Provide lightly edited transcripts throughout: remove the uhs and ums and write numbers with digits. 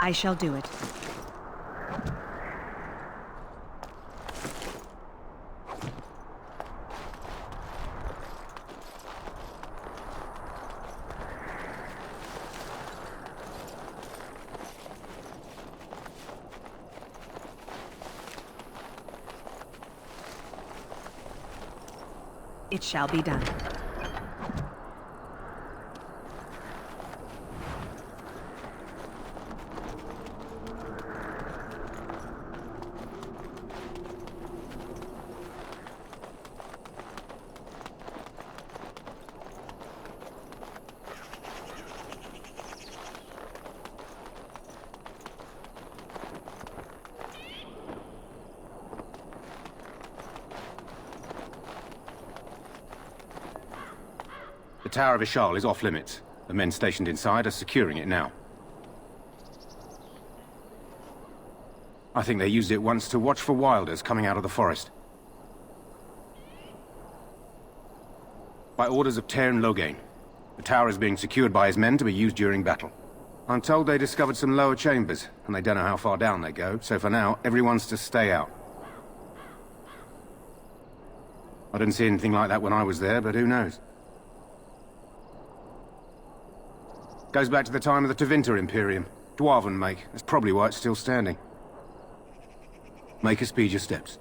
I shall do it. It shall be done. The Tower of Ishal is off limits. The men stationed inside are securing it now. I think they used it once to watch for wilders coming out of the forest. By orders of Tairn Loghain, the tower is being secured by his men to be used during battle. I'm told they discovered some lower chambers, and they don't know how far down they go, so for now, everyone's to stay out. I didn't see anything like that when I was there, but who knows? Goes back to the time of the Tevinter Imperium. Dwarven make. That's probably why it's still standing. Make her speed your steps.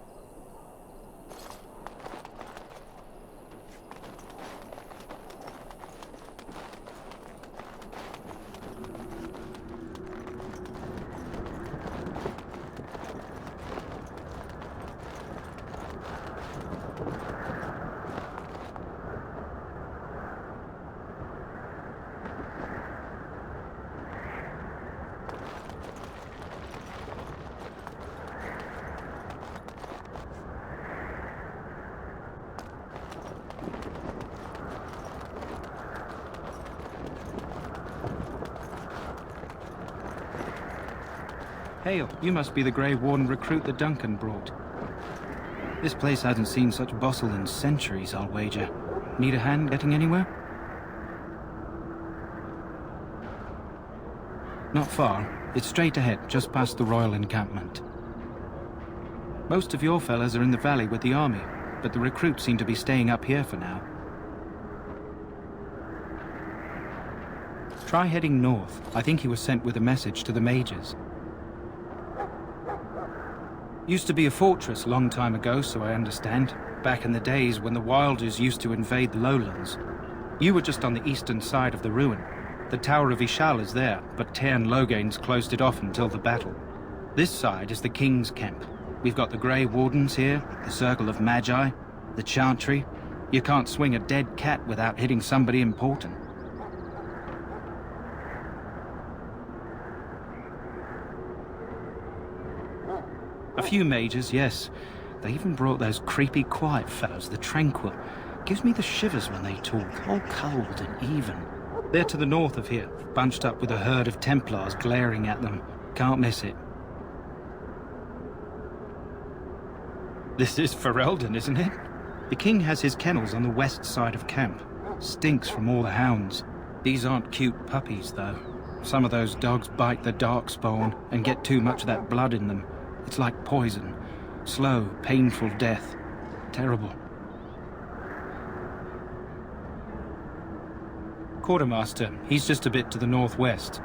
Hail, you must be the Grey Warden recruit that Duncan brought. This place hasn't seen such bustle in centuries, I'll wager. Need a hand getting anywhere? Not far. It's straight ahead, just past the royal encampment. Most of your fellas are in the valley with the army, but the recruits seem to be staying up here for now. Try heading north. I think he was sent with a message to the mages. Used to be a fortress a long time ago, so I understand. Back in the days when the Wilders used to invade the lowlands. You were just on the eastern side of the ruin. The Tower of Ishal is there, but Tairn Loghain's closed it off until the battle. This side is the King's camp. We've got the Grey Wardens here, the Circle of Magi, the Chantry. You can't swing a dead cat without hitting somebody important. A few mages, yes. They even brought those creepy quiet fellows, the Tranquil. Gives me the shivers when they talk, all cold and even. They're to the north of here, bunched up with a herd of Templars glaring at them. Can't miss it. This is Ferelden, isn't it? The king has his kennels on the west side of camp. Stinks from all the hounds. These aren't cute puppies, though. Some of those dogs bite the darkspawn and get too much of that blood in them. It's like poison. Slow, painful death. Terrible. Quartermaster, he's just a bit to the northwest.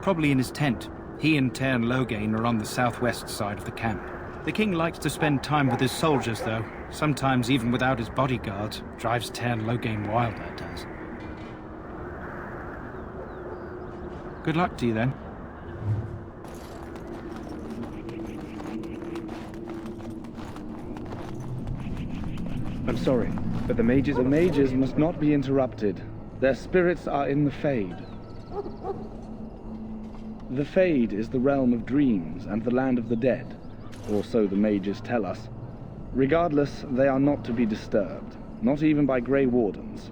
Probably in his tent. He and Tairn Loghain are on the southwest side of the camp. The king likes to spend time with his soldiers, though. Sometimes even without his bodyguards. Drives Tairn Loghain wild, that does. Good luck to you, then. I'm sorry, but the mages must not be interrupted. Their spirits are in the Fade. The Fade is the realm of dreams and the land of the dead, or so the mages tell us. Regardless, they are not to be disturbed, not even by Grey Wardens.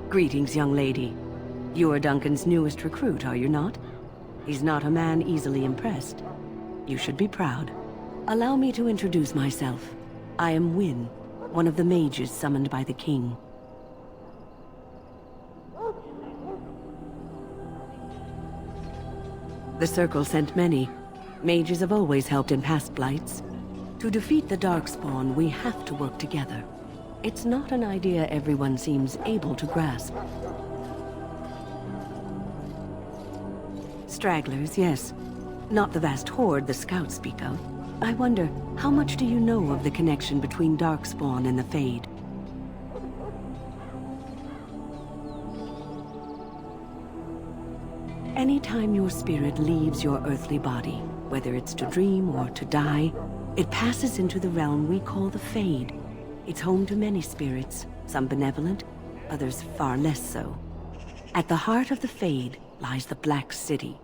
Greetings, young lady. You are Duncan's newest recruit, are you not? He's not a man easily impressed. You should be proud. Allow me to introduce myself. I am Wynne, one of the mages summoned by the king. The Circle sent many. Mages have always helped in past blights. To defeat the Darkspawn, we have to work together. It's not an idea everyone seems able to grasp. Stragglers, yes. Not the vast horde the scouts speak of. I wonder, how much do you know of the connection between Darkspawn and the Fade? Anytime your spirit leaves your earthly body, whether it's to dream or to die, it passes into the realm we call the Fade. It's home to many spirits, some benevolent, others far less so. At the heart of the Fade lies the Black City.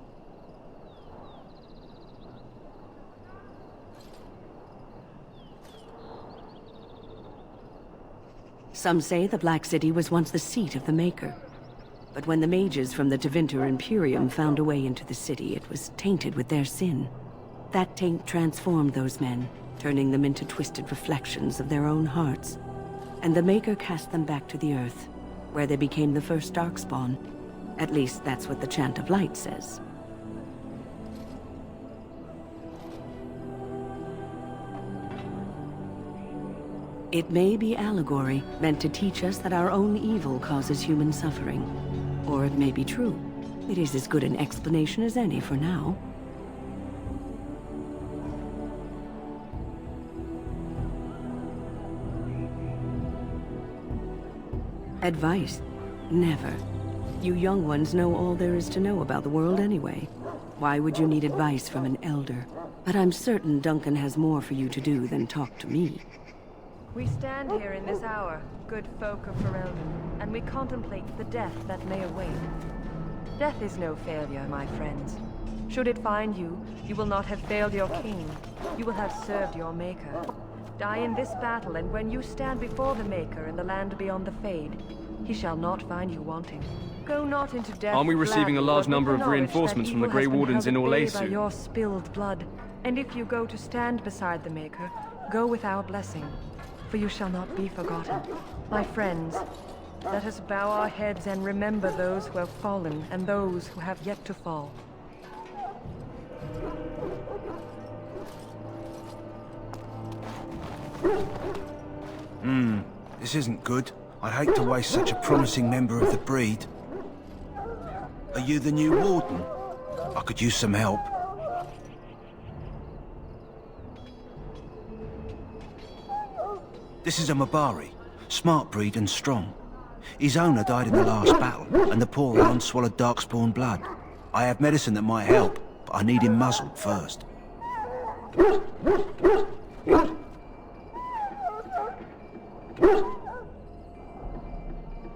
Some say the Black City was once the seat of the Maker. But when the mages from the Tevinter Imperium found a way into the city, it was tainted with their sin. That taint transformed those men, turning them into twisted reflections of their own hearts. And the Maker cast them back to the Earth, where they became the first Darkspawn. At least that's what the Chant of Light says. It may be allegory, meant to teach us that our own evil causes human suffering. Or it may be true. It is as good an explanation as any for now. Advice? Never. You young ones know all there is to know about the world anyway. Why would you need advice from an elder? But I'm certain Duncan has more for you to do than talk to me. We stand here in this hour, good folk of Ferelden, and we contemplate the death that may await. Death is no failure, my friends. Should it find you, you will not have failed your king. You will have served your Maker. Die in this battle, and when you stand before the Maker in the land beyond the Fade, he shall not find you wanting. Go not into death. Aren't we receiving a large number of reinforcements from the Grey Wardens in Orlesu? Orlesu? Your spilled blood, and if you go to stand beside the Maker, go with our blessing. For you shall not be forgotten. My friends, let us bow our heads and remember those who have fallen and those who have yet to fall. This isn't good. I'd hate to waste such a promising member of the breed. Are you the new warden? I could use some help. This is a Mabari, smart breed and strong. His owner died in the last battle, and the poor hound swallowed Darkspawn blood. I have medicine that might help, but I need him muzzled first.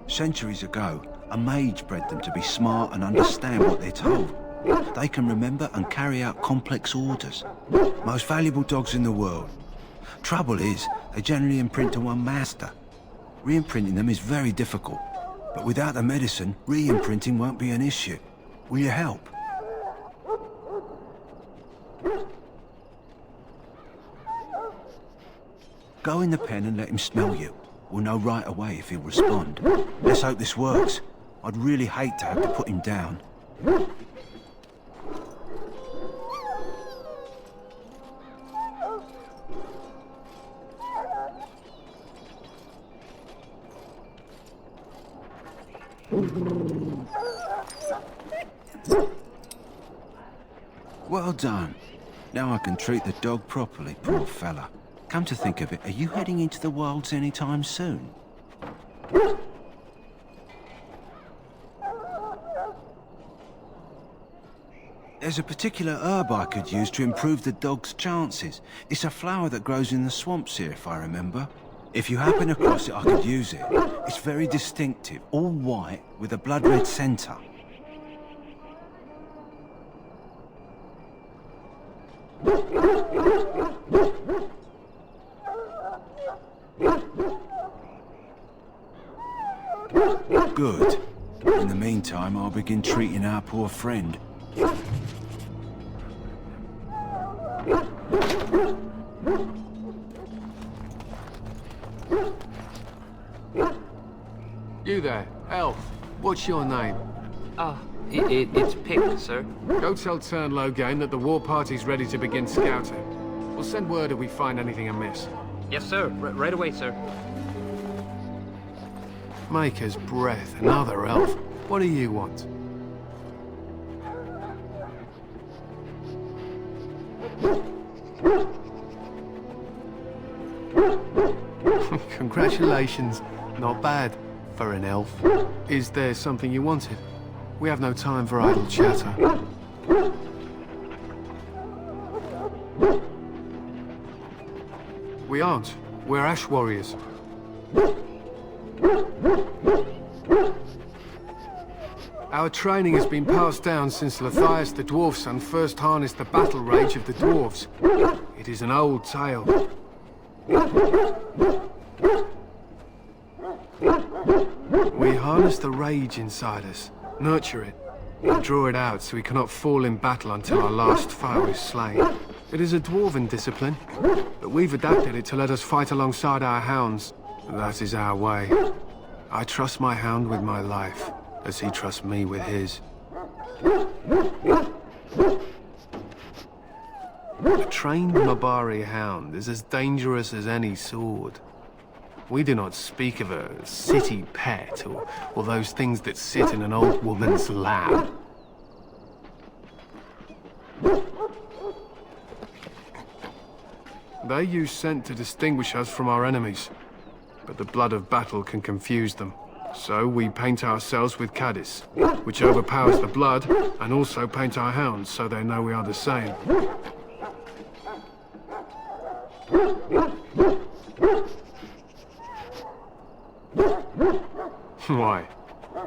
Centuries ago, a mage bred them to be smart and understand what they're told. They can remember and carry out complex orders. Most valuable dogs in the world. Trouble is, they generally imprint to one master. Re-imprinting them is very difficult, but without the medicine, re-imprinting won't be an issue. Will you help? Go in the pen and let him smell you. We'll know right away if he'll respond. Let's hope this works. I'd really hate to have to put him down. Well done. Now I can treat the dog properly, poor fella. Come to think of it, are you heading into the wilds anytime soon? There's a particular herb I could use to improve the dog's chances. It's a flower that grows in the swamps here, if I remember. If you happen across it, I could use it. It's very distinctive, all white, with a blood-red centre. Good. In the meantime, I'll begin treating our poor friend. What's your name? It's Pick, sir. Go tell Turn Logain that the war party's ready to begin scouting. We'll send word if we find anything amiss. Yes, sir. Right away, sir. Maker's Breath, another elf. What do you want? Congratulations. Not bad for an elf. Is there something you wanted? We have no time for idle chatter. We aren't. We're Ash Warriors. Our training has been passed down since Lathias the Dwarf Son first harnessed the battle rage of the dwarves. It is an old tale. We harness the rage inside us, nurture it, and draw it out so we cannot fall in battle until our last foe is slain. It is a dwarven discipline, but we've adapted it to let us fight alongside our hounds. That is our way. I trust my hound with my life, as he trusts me with his. A trained Mabari hound is as dangerous as any sword. We do not speak of a city pet or those things that sit in an old woman's lap. They use scent to distinguish us from our enemies, but the blood of battle can confuse them. So we paint ourselves with caddis, which overpowers the blood, and also paint our hounds so they know we are the same. Why?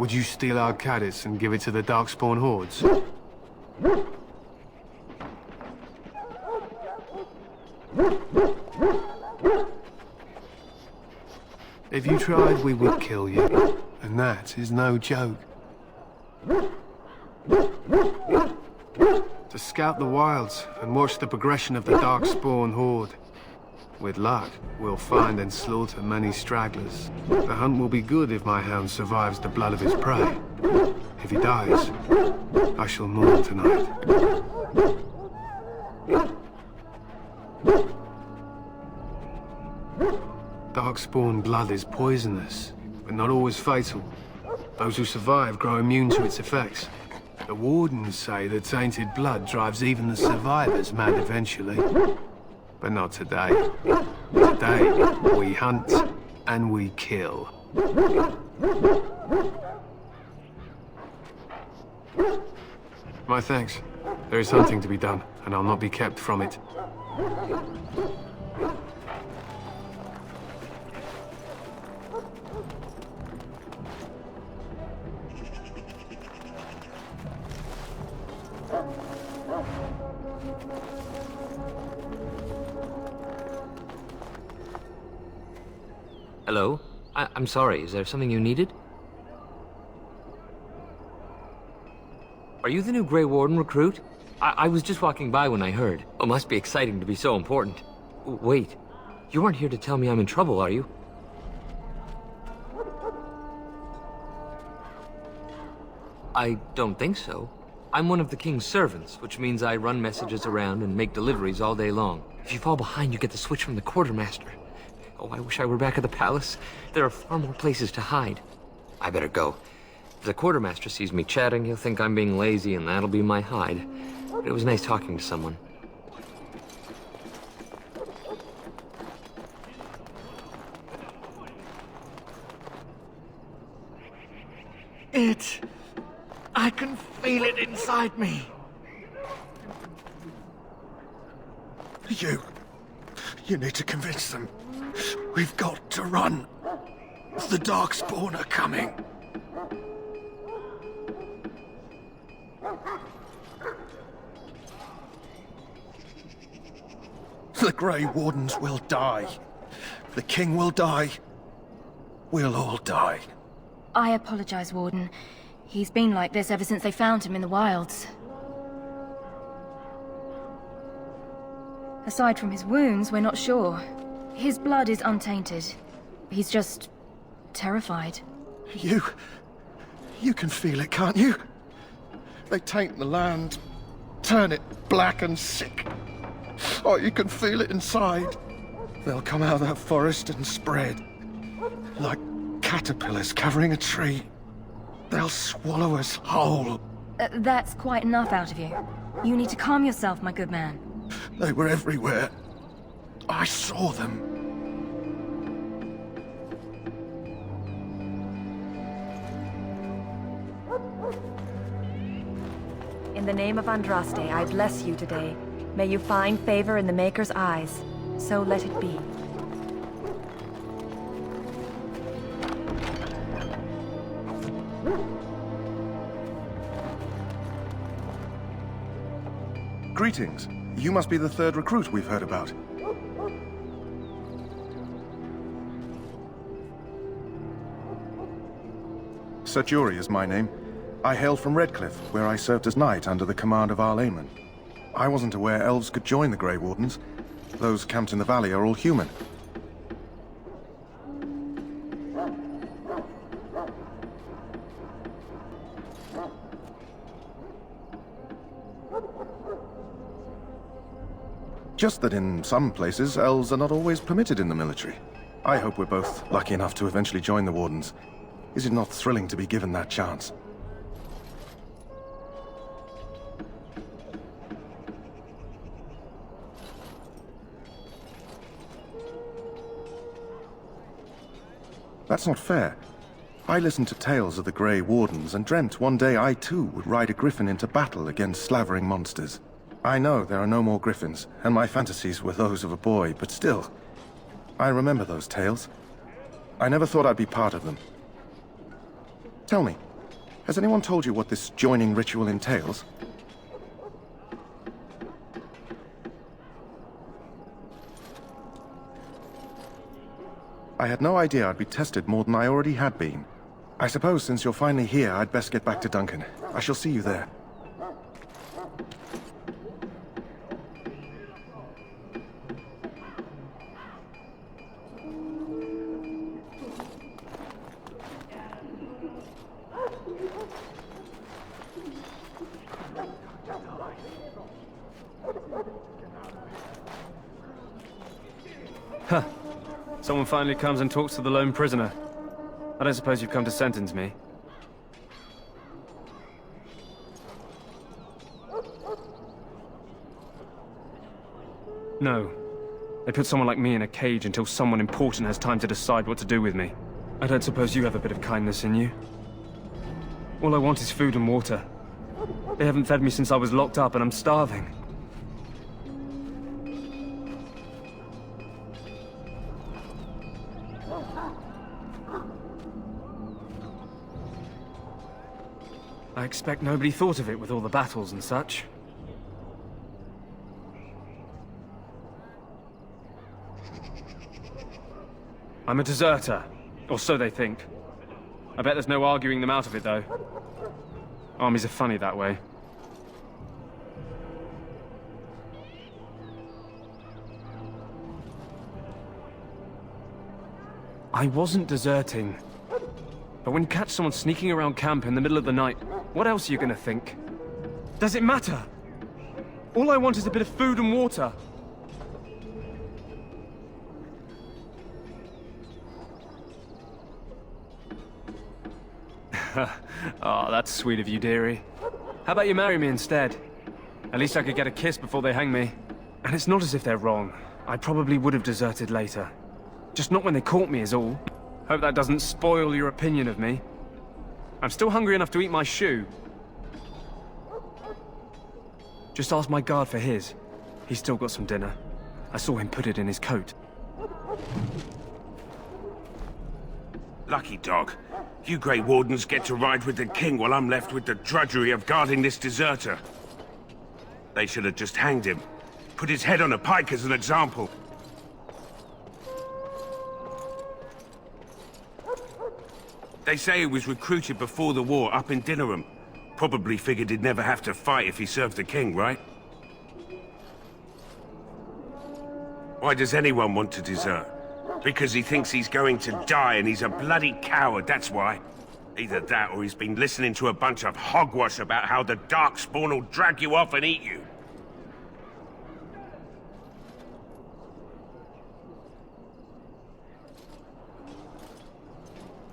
Would you steal our caddis and give it to the Darkspawn hordes? If you tried, we would kill you. And that is no joke. To scout the wilds and watch the progression of the Darkspawn horde. With luck, we'll find and slaughter many stragglers. The hunt will be good if my hound survives the blood of his prey. If he dies, I shall mourn tonight. Darkspawn blood is poisonous, but not always fatal. Those who survive grow immune to its effects. The wardens say that tainted blood drives even the survivors mad eventually. But not today. Today, we hunt and we kill. My thanks. There is hunting to be done, and I'll not be kept from it. Hello? I'm sorry, is there something you needed? Are you the new Grey Warden recruit? I was just walking by when I heard. It must be exciting to be so important. Wait, you aren't here to tell me I'm in trouble, are you? I don't think so. I'm one of the king's servants, which means I run messages around and make deliveries all day long. If you fall behind, you get the switch from the quartermaster. Oh, I wish I were back at the palace. There are far more places to hide. I better go. If the quartermaster sees me chatting, he'll think I'm being lazy, and that'll be my hide. But it was nice talking to someone. I can feel it inside me. You need to convince them. We've got to run. The Darkspawn are coming. The Grey Wardens will die. The King will die. We'll all die. I apologize, Warden. He's been like this ever since they found him in the wilds. Aside from his wounds, we're not sure. His blood is untainted. He's just terrified. You You can feel it, can't you? They taint the land, turn it black and sick. Oh, you can feel it inside. They'll come out of that forest and spread. Like caterpillars covering a tree. They'll swallow us whole. That's quite enough out of you. You need to calm yourself, my good man. They were everywhere. I saw them. In the name of Andraste, I bless you today. May you find favor in the Maker's eyes. So let it be. Greetings. You must be the third recruit we've heard about. Sir Jury is my name. I hail from Redcliffe, where I served as knight under the command of Arl Eamon. I wasn't aware elves could join the Grey Wardens. Those camped in the valley are all human. Just that in some places, elves are not always permitted in the military. I hope we're both lucky enough to eventually join the Wardens. Is it not thrilling to be given that chance? That's not fair. I listened to tales of the Grey Wardens and dreamt one day I too would ride a griffin into battle against slavering monsters. I know there are no more griffins, and my fantasies were those of a boy, but still, I remember those tales. I never thought I'd be part of them. Tell me, has anyone told you what this joining ritual entails? I had no idea I'd be tested more than I already had been. I suppose since you're finally here, I'd best get back to Duncan. I shall see you there. Huh. Someone finally comes and talks to the lone prisoner. I don't suppose you've come to sentence me. No. They put someone like me in a cage until someone important has time to decide what to do with me. I don't suppose you have a bit of kindness in you. All I want is food and water. They haven't fed me since I was locked up and I'm starving. I expect nobody thought of it with all the battles and such. I'm a deserter, or so they think. I bet there's no arguing them out of it, though. Armies are funny that way. I wasn't deserting. But when you catch someone sneaking around camp in the middle of the night, what else are you gonna think? Does it matter? All I want is a bit of food and water. Oh, that's sweet of you, dearie. How about you marry me instead? At least I could get a kiss before they hang me. And it's not as if they're wrong. I probably would have deserted later. Just not when they caught me is all. Hope that doesn't spoil your opinion of me. I'm still hungry enough to eat my shoe. Just ask my guard for his. He's still got some dinner. I saw him put it in his coat. Lucky dog. You Grey Wardens get to ride with the king while I'm left with the drudgery of guarding this deserter. They should have just hanged him. Put his head on a pike as an example. They say he was recruited before the war up in Dinnerham. Probably figured he'd never have to fight if he served the king, right? Why does anyone want to desert? Because he thinks he's going to die and he's a bloody coward, that's why. Either that or he's been listening to a bunch of hogwash about how the Darkspawn will drag you off and eat you.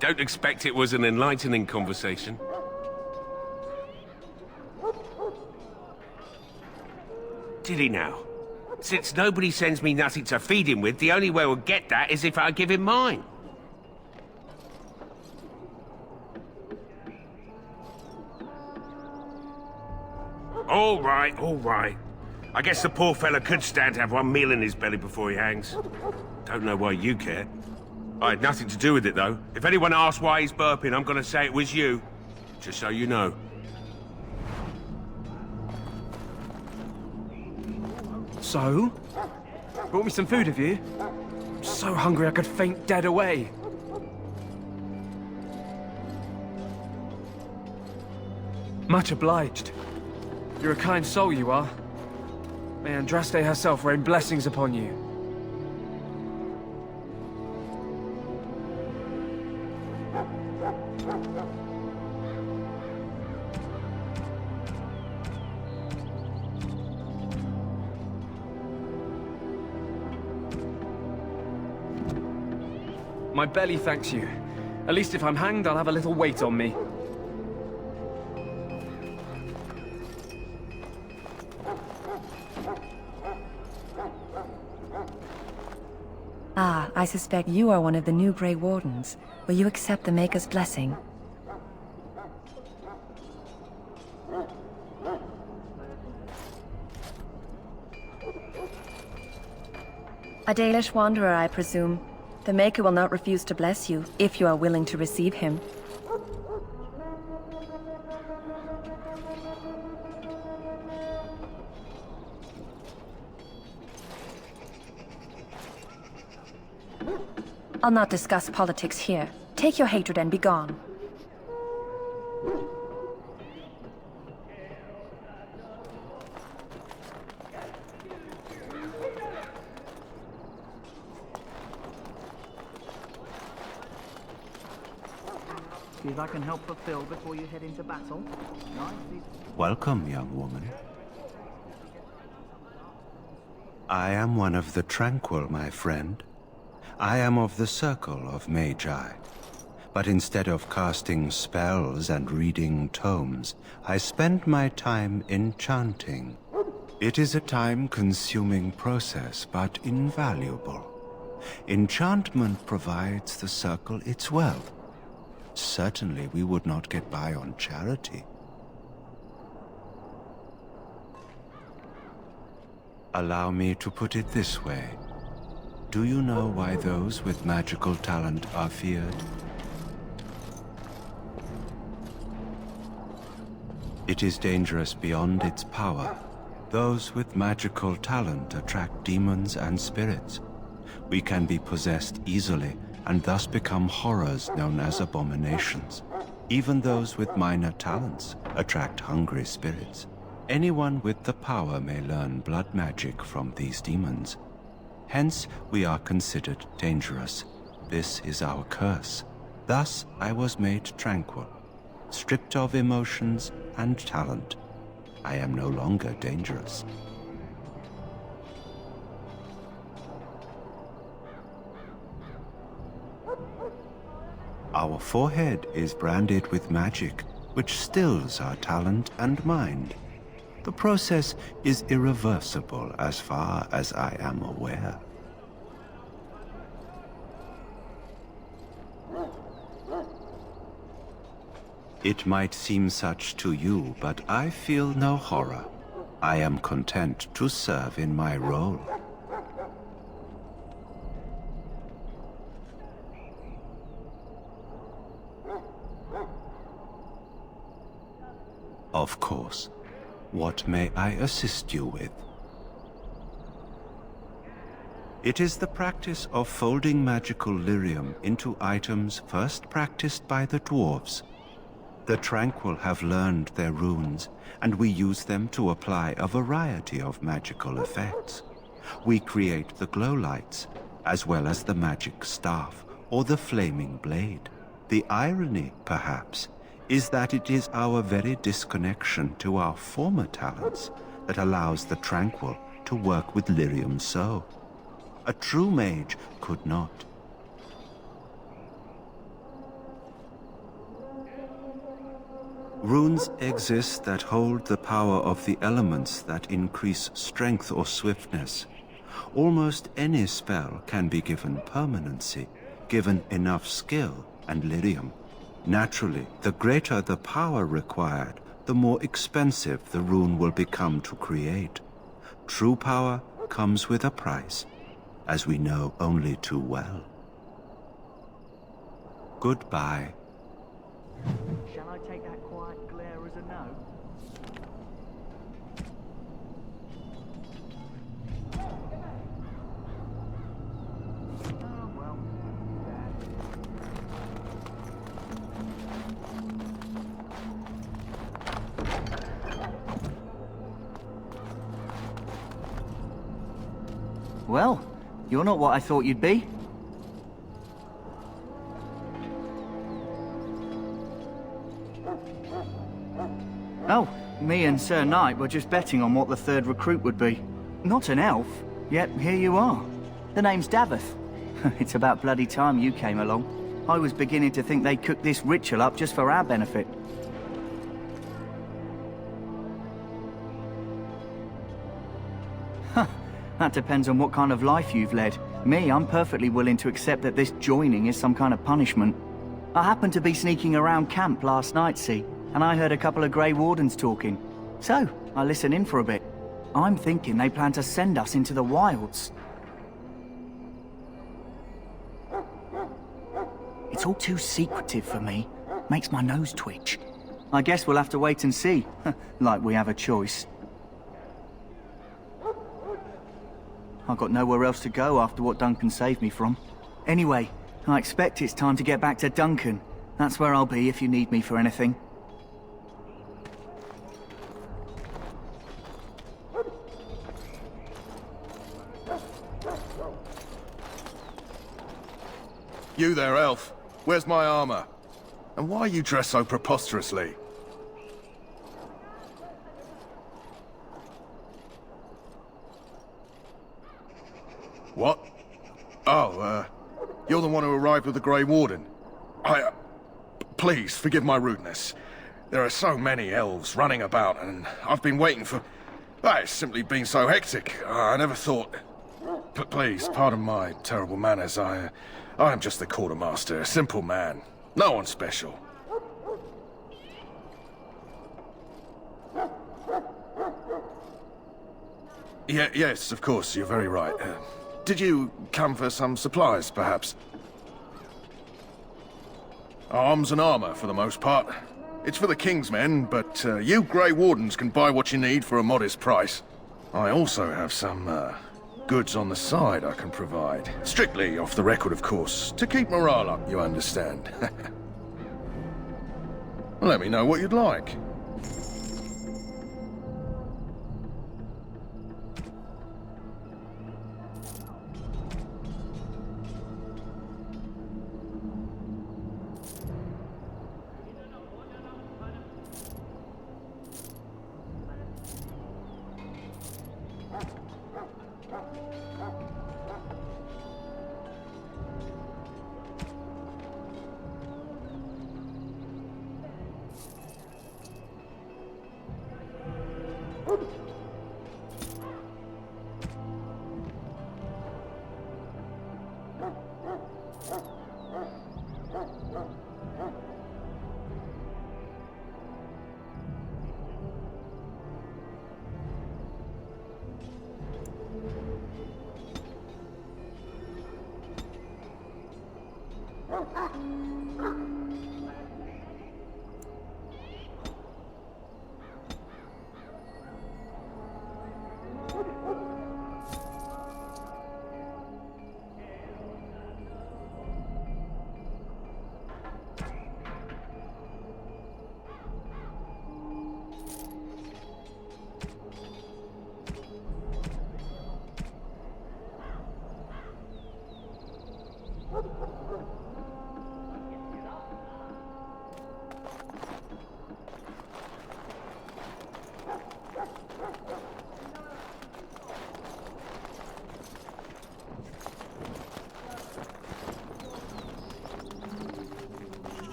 Don't expect it was an enlightening conversation. Did he now? Since nobody sends me nothing to feed him with, the only way we'll get that is if I give him mine. All right. I guess the poor fella could stand to have one meal in his belly before he hangs. Don't know why you care. I had nothing to do with it, though. If anyone asks why he's burping, I'm gonna say it was you. Just so you know. So? Brought me some food, have you? I'm so hungry I could faint dead away. Much obliged. You're a kind soul, you are. May Andraste herself rain blessings upon you. My belly thanks you. At least if I'm hanged, I'll have a little weight on me. Ah, I suspect you are one of the new Grey Wardens. Will you accept the Maker's blessing? A Dalish wanderer, I presume. The Maker will not refuse to bless you, if you are willing to receive him. I'll not discuss politics here. Take your hatred and be gone. See if I can help fulfill before you head into battle. Welcome, young woman. I am one of the tranquil, my friend. I am of the circle of Magi. But instead of casting spells and reading tomes, I spend my time enchanting. It is a time-consuming process, but invaluable. Enchantment provides the circle its wealth. Certainly we would not get by on charity. Allow me to put it this way. Do you know why those with magical talent are feared? It is dangerous beyond its power. Those with magical talent attract demons and spirits. We can be possessed easily, and thus become horrors known as abominations. Even those with minor talents attract hungry spirits. Anyone with the power may learn blood magic from these demons. Hence, we are considered dangerous. This is our curse. Thus, I was made tranquil, stripped of emotions and talent. I am no longer dangerous. Our forehead is branded with magic, which stills our talent and mind. The process is irreversible as far as I am aware. It might seem such to you, but I feel no horror. I am content to serve in my role. Of course. What may I assist you with? It is the practice of folding magical lyrium into items first practiced by the dwarves. The Tranquil have learned their runes, and we use them to apply a variety of magical effects. We create the glow lights, as well as the magic staff or the flaming blade. The irony, perhaps, is that it is our very disconnection to our former talents that allows the tranquil to work with lyrium so. A true mage could not. Runes exist that hold the power of the elements that increase strength or swiftness. Almost any spell can be given permanency, given enough skill and lyrium. Naturally, the greater the power required, the more expensive the rune will become to create. True power comes with a price, as we know only too well. Goodbye. Shall I take that quiet glare as a no? Oh, well. Well, you're not what I thought you'd be. Oh, me and Sir Knight were just betting on what the third recruit would be. Not an elf, yet here you are. The name's Davith. It's about bloody time you came along. I was beginning to think they cooked this ritual up just for our benefit. Huh, that depends on what kind of life you've led. Me, I'm perfectly willing to accept that this joining is some kind of punishment. I happened to be sneaking around camp last night, see? And I heard a couple of Grey Wardens talking. So, I listened in for a bit. I'm thinking they plan to send us into the wilds. It's all too secretive for me. Makes my nose twitch. I guess we'll have to wait and see. Like we have a choice. I've got nowhere else to go after what Duncan saved me from. Anyway, I expect it's time to get back to Duncan. That's where I'll be if you need me for anything. You there, elf. Where's my armor? And why are you dressed so preposterously? What? Oh, you're the one who arrived with the Grey Warden. Please, forgive my rudeness. There are so many elves running about, and I've been waiting for... It's simply been so hectic. I never thought... But please, pardon my terrible manners. I am just the quartermaster, a simple man. No one special. Yes, of course, you're very right. Did you come for some supplies, perhaps? Arms and armor, for the most part. It's for the King's men, but you Grey Wardens can buy what you need for a modest price. I also have some, goods on the side I can provide. Strictly off the record, of course. To keep morale up, you understand. Let me know what you'd like.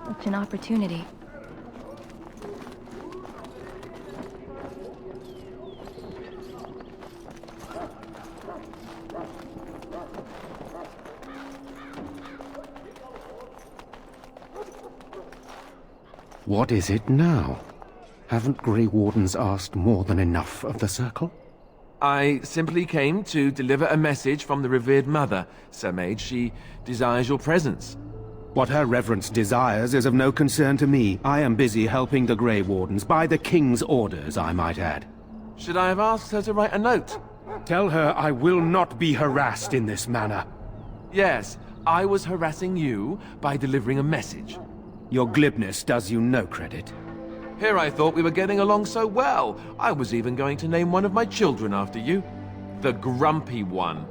Such an opportunity. What is it now? Haven't Grey Wardens asked more than enough of the Circle? I simply came to deliver a message from the revered mother, Sir Mage. She desires your presence. What her reverence desires is of no concern to me. I am busy helping the Grey Wardens, by the King's orders, I might add. Should I have asked her to write a note? Tell her I will not be harassed in this manner. Yes, I was harassing you by delivering a message. Your glibness does you no credit. Here I thought we were getting along so well. I was even going to name one of my children after you. The Grumpy One.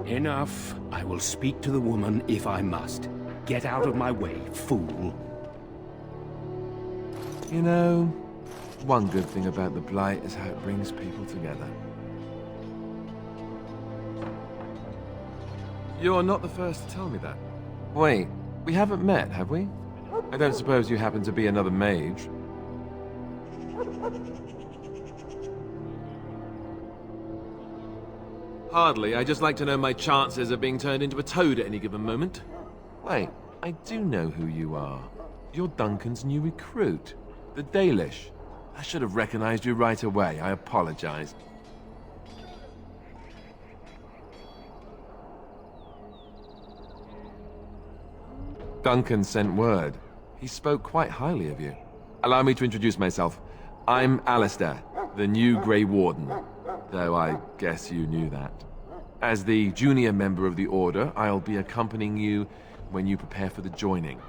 Enough. I will speak to the woman if I must. Get out of my way, fool. You know, one good thing about the Blight is how it brings people together. You're not the first to tell me that. Wait, we haven't met, have we? I don't suppose you happen to be another mage? Hardly. I just like to know my chances of being turned into a toad at any given moment. Wait, I do know who you are. You're Duncan's new recruit, the Dalish. I should have recognized you right away. I apologize. Duncan sent word. He spoke quite highly of you. Allow me to introduce myself. I'm Alistair, the new Grey Warden, though I guess you knew that. As the junior member of the Order, I'll be accompanying you when you prepare for the joining.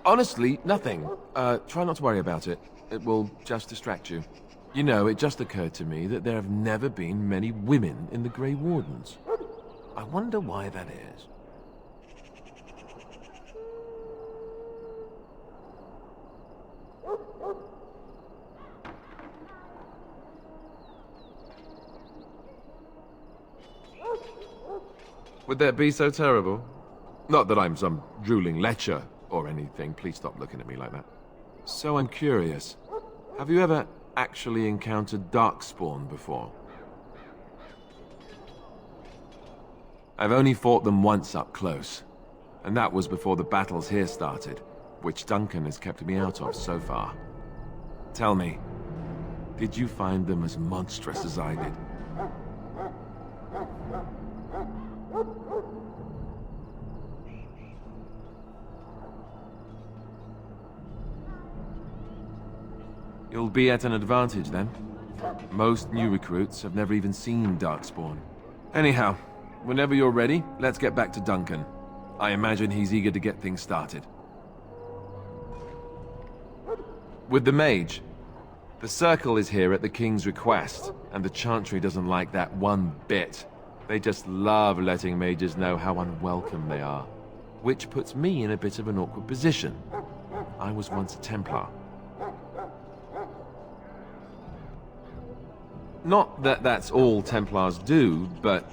Honestly, nothing. Try not to worry about it. It will just distract you. You know, it just occurred to me that there have never been many women in the Grey Wardens. I wonder why that is. Would that be so terrible? Not that I'm some drooling lecher or anything. Please stop looking at me like that. So I'm curious. Have you ever actually encountered Darkspawn before? I've only fought them once up close, and that was before the battles here started, which Duncan has kept me out of so far. Tell me, did you find them as monstrous as I did? You'll be at an advantage then. Most new recruits have never even seen Darkspawn. Anyhow, whenever you're ready, let's get back to Duncan. I imagine he's eager to get things started. With the mage, the Circle is here at the King's request, and the Chantry doesn't like that one bit. They just love letting mages know how unwelcome they are, which puts me in a bit of an awkward position. I was once a Templar. Not that that's all Templars do, but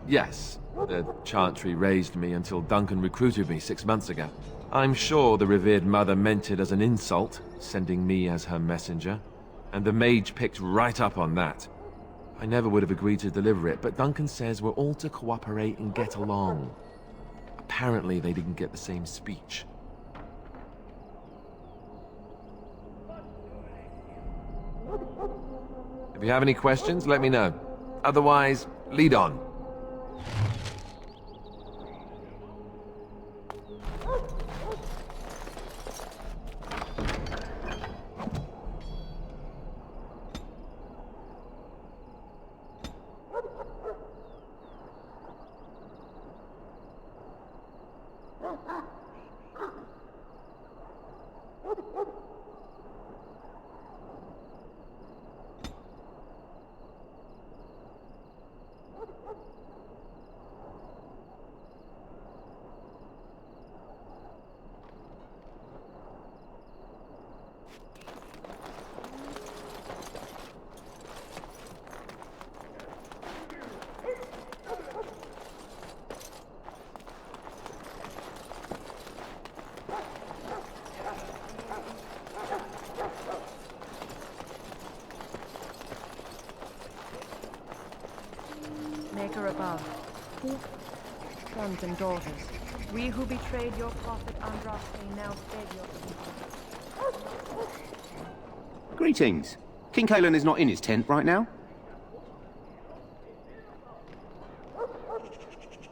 yes, the Chantry raised me until Duncan recruited me 6 months ago. I'm sure the revered mother meant it as an insult, sending me as her messenger, and the mage picked right up on that. I never would have agreed to deliver it, but Duncan says we're all to cooperate and get along. Apparently they didn't get the same speech. If you have any questions, let me know. Otherwise, lead on. Maker above. Sons and daughters, we who betrayed your prophet Andraste now beg your people. Greetings. King Kalen is not in his tent right now?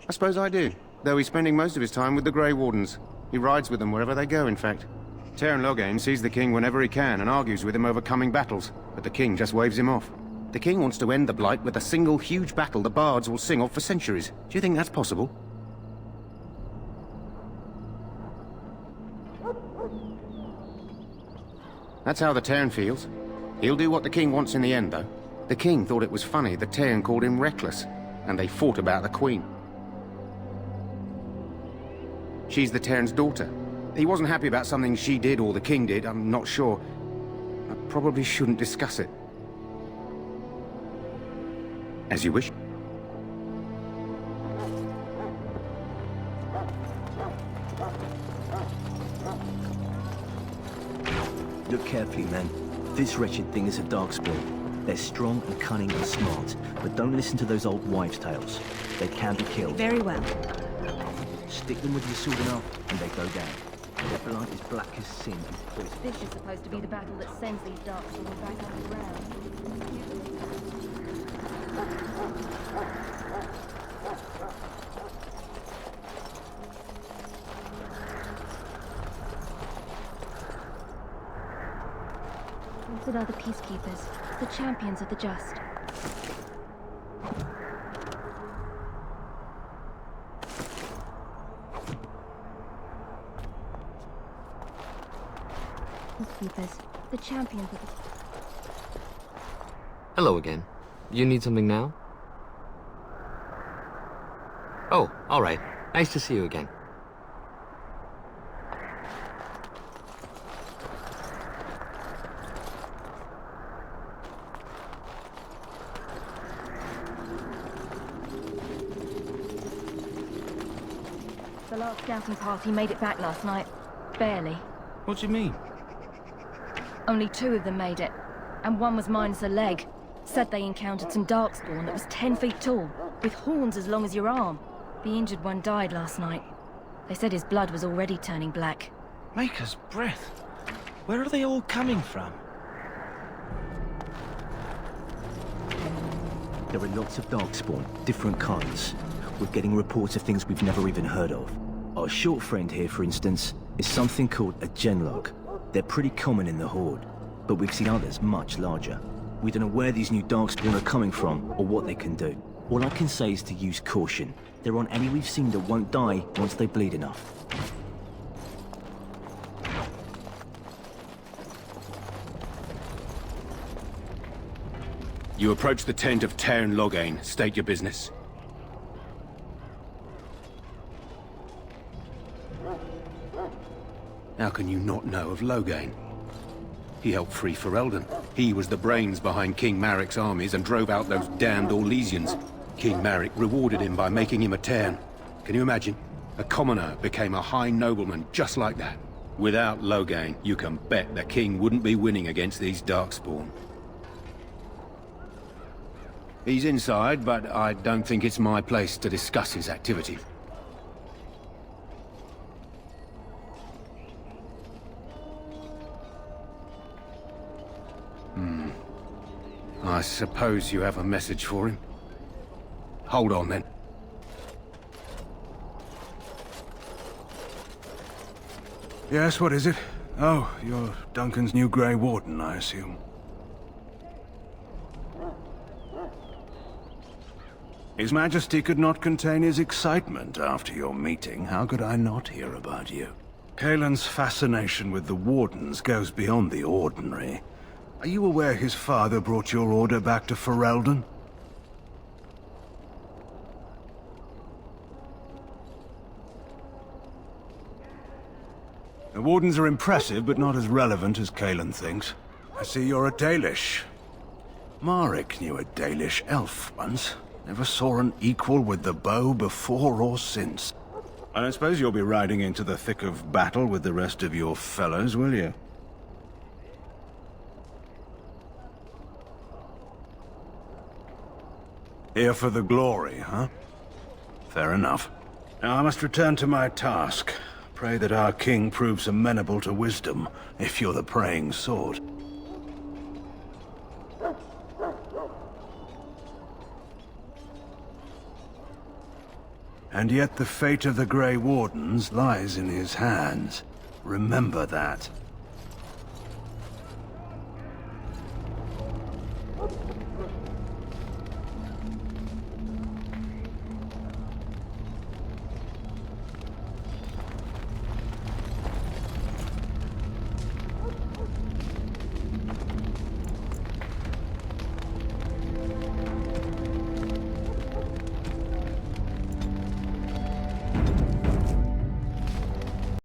I suppose I do, though he's spending most of his time with the Grey Wardens. He rides with them wherever they go, in fact. Teyrn Loghain sees the king whenever he can and argues with him over coming battles, but the king just waves him off. The king wants to end the Blight with a single huge battle the bards will sing of for centuries. Do you think that's possible? That's how the Teyrn feels. He'll do what the king wants in the end, though. The king thought it was funny that Teyrn called him reckless, and they fought about the queen. She's the Teyrn's daughter. He wasn't happy about something she did or the king did, I'm not sure. I probably shouldn't discuss it. As you wish. Look carefully, men. This wretched thing is a darkspawn. They're strong and cunning and smart, but don't listen to those old wives' tales. They can be killed. Very well. Stick them with your sword enough, and they go down. Their blood is black as sin and poison. This is supposed to be the battle that sends these darkspawn back underground. These are the peacekeepers, the champions of the just. Peacekeepers, the champions of the... Hello again. You need something now? Oh, all right. Nice to see you again. The last scouting party made it back last night. Barely. What do you mean? Only 2 of them made it, and one was minus a leg. Said they encountered some darkspawn that was 10 feet tall, with horns as long as your arm. The injured one died last night. They said his blood was already turning black. Maker's breath. Where are they all coming from? There are lots of darkspawn, different kinds. We're getting reports of things we've never even heard of. Our short friend here, for instance, is something called a genlog. They're pretty common in the Horde, but we've seen others much larger. We don't know where these new darkspawn are coming from, or what they can do. All I can say is to use caution. There aren't any we've seen that won't die once they bleed enough. You approach the tent of Teyrn Loghain. State your business. How can you not know of Loghain? He helped free Ferelden. He was the brains behind King Maric's armies and drove out those damned Orlesians. King Maric rewarded him by making him a Teyrn. Can you imagine? A commoner became a high nobleman just like that. Without Loghain, you can bet the king wouldn't be winning against these darkspawn. He's inside, but I don't think it's my place to discuss his activity. I suppose you have a message for him. Hold on, then. Yes, what is it? Oh, you're Duncan's new Grey Warden, I assume. His Majesty could not contain his excitement after your meeting. How could I not hear about you? Kalen's fascination with the Wardens goes beyond the ordinary. Are you aware his father brought your order back to Ferelden? The Wardens are impressive, but not as relevant as Kalen thinks. I see you're a Dalish. Maric knew a Dalish elf once. Never saw an equal with the bow before or since. I don't suppose you'll be riding into the thick of battle with the rest of your fellows, will you? Here for the glory, huh? Fair enough. Now I must return to my task. Pray that our king proves amenable to wisdom, if you're the praying sort. And yet the fate of the Grey Wardens lies in his hands. Remember that.